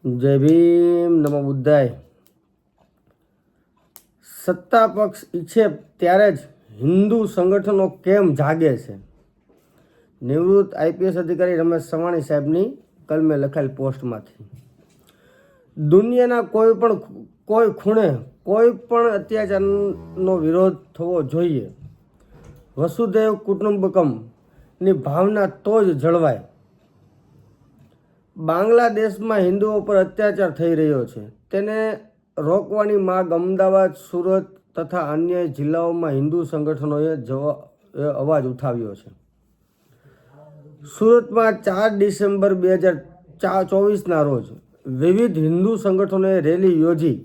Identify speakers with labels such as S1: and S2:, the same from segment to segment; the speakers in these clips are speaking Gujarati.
S1: જય ભીમ, નમો બુદ્ધાય. સત્તા પક્ષ ઈચ્છે ત્યારે જ હિન્દુ સંગઠનો કેમ જાગે છે? નિવૃત્ત આઈપીએસ અધિકારી રમેશ સવાણી સાહેબની કલમે લખાયેલ પોસ્ટમાંથી. દુનિયાના કોઈ ખૂણે કોઈ પણ અત્યાચારનો વિરોધ થવો જોઈએ. વસુધૈવ કુટુંબકમની ભાવના તો જ જળવાય. બાંગ્લાદેશમાં હિન્દુઓ પર અત્યાચાર થઈ રહ્યો છે, તેને રોકવાની માંગ અમદાવાદ, સુરત તથા અન્ય જિલ્લાઓમાં હિન્દુ સંગઠનોએ અવાજ ઉઠાવ્યો છે. સુરતમાં 4 ડિસેમ્બર 2024ના રોજ વિવિધ હિન્દુ સંગઠનોએ રેલી યોજી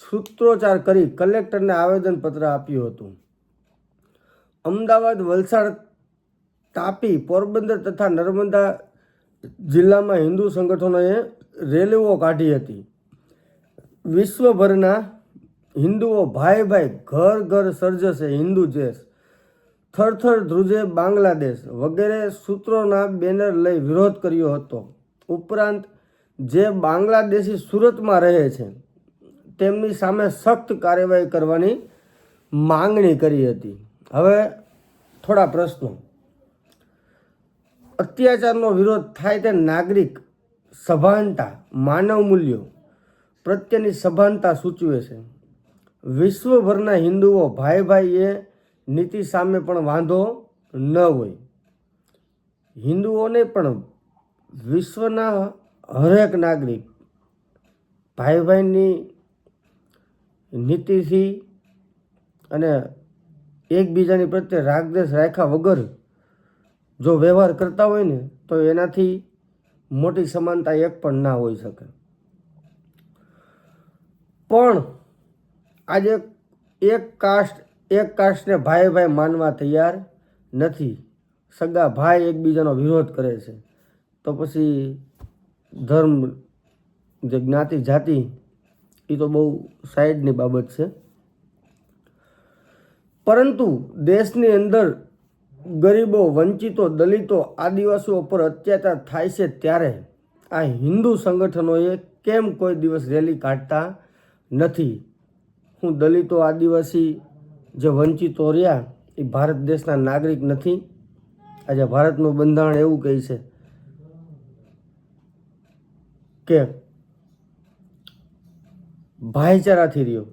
S1: સૂત્રોચ્ચાર કરી કલેક્ટરને આવેદનપત્ર આપ્યું હતું. અમદાવાદ, વલસાડ, તાપી, પોરબંદર તથા નર્મદા જિલ્લામાં હિન્દુ સંગઠનોએ રેલીઓ કાઢી હતી. વિશ્વભરના હિન્દુઓ ભાઈ ભાઈ, ઘર ઘર સર્જશે હિન્દુ દેશ, થરથર ધ્રુજે બાંગ્લાદેશ વગેરે સૂત્રોના બેનર લઈ વિરોધ કર્યો હતો. ઉપરાંત જે બાંગ્લાદેશી સુરતમાં રહે છે તેમની સામે સખ્ત કાર્યવાહી કરવાની માંગણી કરી હતી. હવે થોડા પ્રશ્નો. અત્યાચારનો વિરોધ થાય તે નાગરિક સભાનતા, માનવ મૂલ્યો પ્રત્યેની સભાનતા સૂચવે છે. વિશ્વભરના હિન્દુઓ ભાઈ ભાઈ એ નીતિ સામે પણ વાંધો ન હોય. હિન્દુઓને પણ વિશ્વના હરેક નાગરિક ભાઈ ભાઈની નીતિથી અને એકબીજાની પ્રત્યે રાગદ્વેષ રાખ્યા વગર જો વ્યવહાર કરતા હોય ને તો એનાથી મોટી સમાનતા એક પણ ના હોઈ શકે. પણ આજે એક કાસ્ટને ભાઈ ભાઈ માનવા તૈયાર નથી. સગા ભાઈ એકબીજાનો વિરોધ કરે છે. તો પછી ધર્મ, જે જ્ઞાતિ જાતિ, એ તો બહુ સાઈડની બાબત છે. પરંતુ દેશની અંદર ગરીબો, વંચિતો, દલિતો, આદિવાસીઓ પર અત્યાચાર થાય છે ત્યારે આ હિન્દુ સંગઠનોએ કેમ કોઈ દિવસ રેલી કાઢતા નથી? હું દલિતો, આદિવાસી, જે વંચિતો રહ્યા એ ભારત દેશના નાગરિક નથી? આજે ભારતનું બંધારણ એવું કહે છે કે ભાઈચારાથી રહ્યો.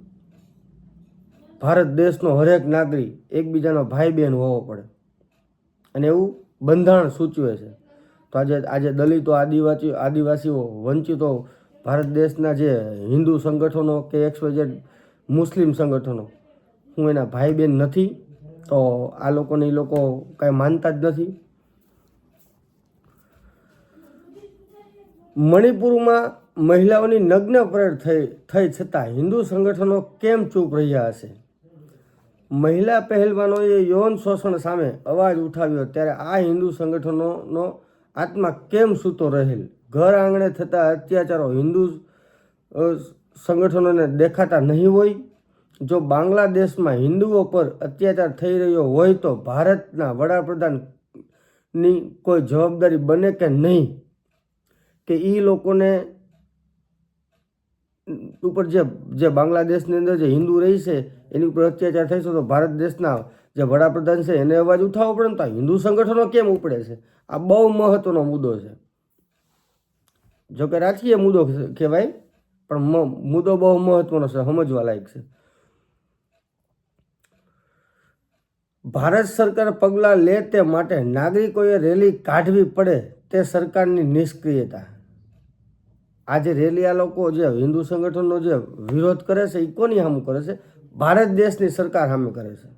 S1: ભારત દેશનો હરેક નાગરિક એકબીજાનો ભાઈ બહેન હોવો પડે અને એવું બંધારણ સૂચવે છે. તો આજે દલિતો, આદિવાસીઓ, વંચિતો, ભારત દેશના જે હિન્દુ સંગઠનો કે XYZ મુસ્લિમ સંગઠનો, હું એના ભાઈ બહેન નથી? તો આ લોકોને એ લોકો કાંઈ માનતા જ નથી. મણિપુરમાં મહિલાઓની નગ્ન પરેડ થઈ છતાં હિન્દુ સંગઠનો કેમ ચૂપ રહ્યા હશે? મહિલા પહેલવાનોએ યૌન શોષણ સામે અવાજ ઉઠાવ્યો ત્યારે આ હિન્દુ સંગઠનોનો આત્મા કેમ સૂતો રહેલ? ઘર આંગણે થતા અત્યાચારો હિન્દુ સંગઠનોને દેખાતા નહીં હોય? જો બાંગ્લાદેશમાં હિન્દુઓ પર અત્યાચાર થઈ રહ્યો હોય તો ભારતના વડાપ્રધાનની કોઈ જવાબદારી બને કે નહીં? કે એ લોકોને ઉપર જે બાંગ્લાદેશની અંદર જે હિન્દુ રહી છે એની ઉપર અત્યાચાર થાય છે તો ભારત દેશના જે વડાપ્રધાન છે એને અવાજ ઉઠાવવો પડે ને. તો હિન્દુ સંગઠનો કેમ ઉપડે છે? આ બહુ મહત્વનો મુદ્દો છે. જોકે રાજકીય મુદ્દો કહેવાય, પણ મુદ્દો બહુ મહત્વનો છે, સમજવા લાયક છે. ભારત સરકાર પગલાં લે તે માટે નાગરિકોએ રેલી કાઢવી પડે તે સરકારની નિષ્ક્રિયતા. આજે રેલી આ લોકો જે હિન્દુ સંગઠનનો જે વિરોધ કરે છે એ કોની સામે કરે છે? ભારત દેશની સરકાર સામે કરે છે.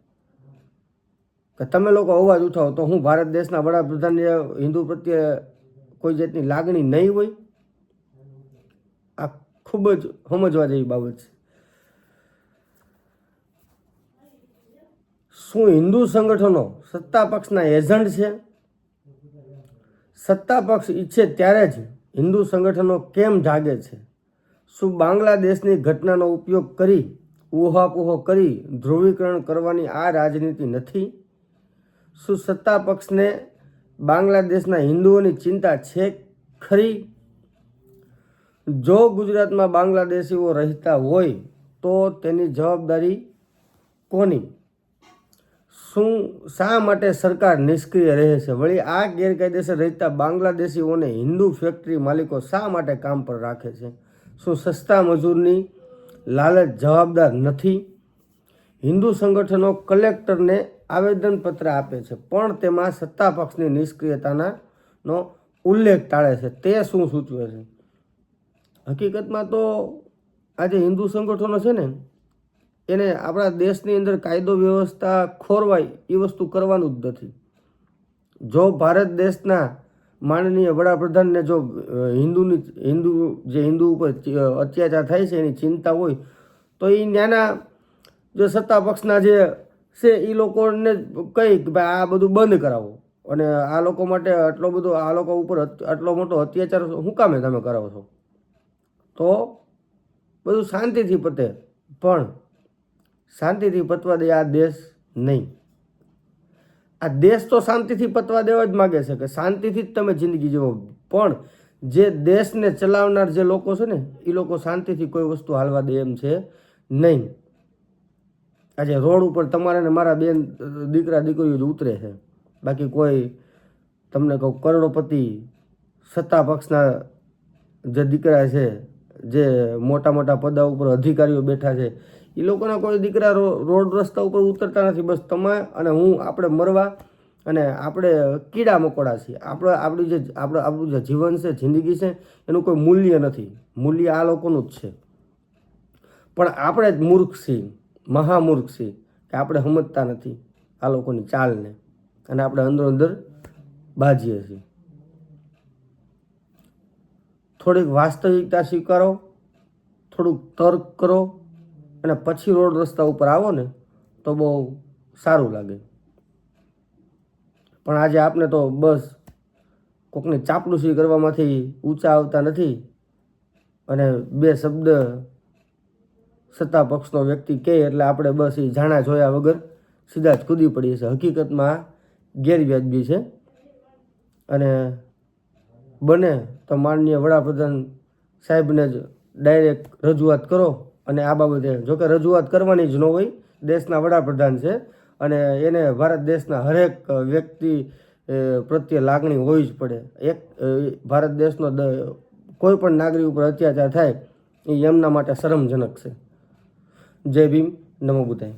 S1: કે તમે લોકો અવાજ ઉઠાવો તો હું ભારત દેશના વડાપ્રધાનને હિન્દુ પ્રત્યે કોઈ જાતની લાગણી નહીં હોય? આ ખૂબ જ સમજવા જેવી બાબત છે. શું હિન્દુ સંગઠનો સત્તા પક્ષના એજન્ટ છે? સત્તા પક્ષ ઈચ્છે ત્યારે જ હિન્દુ સંગઠનો કેમ જાગે છે? શું બાંગ્લાદેશની ઘટનાનો ઉપયોગ કરી ઊહાપોહો કરી ધ્રુવીકરણ કરવાની આ રાજનીતિ નથી? શું સત્તા પક્ષને બાંગ્લાદેશના હિન્દુઓની ચિંતા છે ખરી? જો ગુજરાતમાં બાંગ્લાદેશીઓ રહેતા હોય તો તેની જવાબદારી કોની? શા માટે સરકાર નિષ્ક્રિય રહે છે? વળી આ ગેરકાયદેસર રહેતા બાંગ્લાદેશીઓને હિન્દુ ફેક્ટરી માલિકો શા માટે કામ પર રાખે છે? શું સસ્તા મજૂરની લાલચ જવાબદાર નથી? હિન્દુ સંગઠનો કલેક્ટરને આવેદનપત્ર આપે છે પણ તેમાં સત્તા પક્ષની નિષ્ક્રિયતાનો ઉલ્લેખ ટાળે છે. તે શું સૂચવે છે? હકીકતમાં તો આજે હિન્દુ સંગઠનો છે ને એને આપણા દેશની અંદર કાયદો વ્યવસ્થા ખોરવાય એ વસ્તુ કરવાનું જ નથી. જો ભારત દેશના માનનીય વડાપ્રધાનને જો હિન્દુ ઉપર અત્યાચાર થાય છે એની ચિંતા હોય તો એ ત્યાંના જો સત્તા પક્ષના જે છે એ લોકોને કહી કે ભાઈ આ બધું બંધ કરાવો અને આ લોકો માટે આ લોકો ઉપર આટલો મોટો અત્યાચાર શું કામે તમે કરાવો છો? તો બધું શાંતિથી પતે, પણ શાંતિથી પતવા દે આ દેશ નહીં. આ દેશ તો શાંતિથી પતવા દેવા જ માગે છે કે શાંતિથી જ તમે જિંદગી જીવો, પણ જે દેશને ચલાવનાર જે લોકો છે ને એ લોકો શાંતિથી કોઈ વસ્તુ હાલવા દે એમ છે નહીં. આજે રોડ ઉપર તમારા ને મારા બેન દીકરા દીકરીઓ જ ઉતરે છે, બાકી કોઈ તમને કહું કરોડોપતિ સત્તા પક્ષના જે દીકરા છે, જે મોટા મોટા પદા ઉપર અધિકારીઓ બેઠા છે, એ લોકોના કોઈ દીકરા રોડ રસ્તા ઉપર ઉતરતા નથી. બસ તમે અને હું આપણે મરવા અને આપણે કીડા મકોડા છીએ. આપણું જે જીવન છે, જિંદગી છે, એનું કોઈ મૂલ્ય નથી. મૂલ્ય આ લોકોનું જ છે. પણ આપણે જ મૂર્ખ છીએ, મહામૂર્ખ છીએ કે આપણે સમજતા નથી આ લોકોની ચાલને અને આપણે અંદરો અંદર બાજીએ છીએ. થોડીક વાસ્તવિકતા સ્વીકારો, થોડુંક તર્ક કરો અને પછી રોડ રસ્તા ઉપર આવો ને તો બહુ સારું લાગે. પણ આજે આપણે તો બસ કોકની ચાપલુસી કરવામાંથી ઊંચા આવતા નથી અને બે શબ્દ સત્તા પક્ષનો વ્યક્તિ કહે એટલે આપણે બસ એ જાણા જોયા વગર સીધા જ કૂદી પડીએ છીએ. હકીકતમાં ગેરવ્યાજબી છે અને બને તો માનનીય વડાપ્રધાન સાહેબને જ ડાયરેક્ટ રજૂઆત કરો. અને આ બાબતે જોકે રજૂઆત કરવાની જ ન હોય, દેશના વડાપ્રધાન છે અને એને ભારત દેશના હરેક વ્યક્તિ પ્રત્યે લાગણી હોવી જ પડે. ભારત દેશનો કોઈ પણ નાગરિક ઉપર અત્યાચાર થાય એ એમના માટે શરમજનક છે. જય ભીમ, નમો બુદ્ધાય.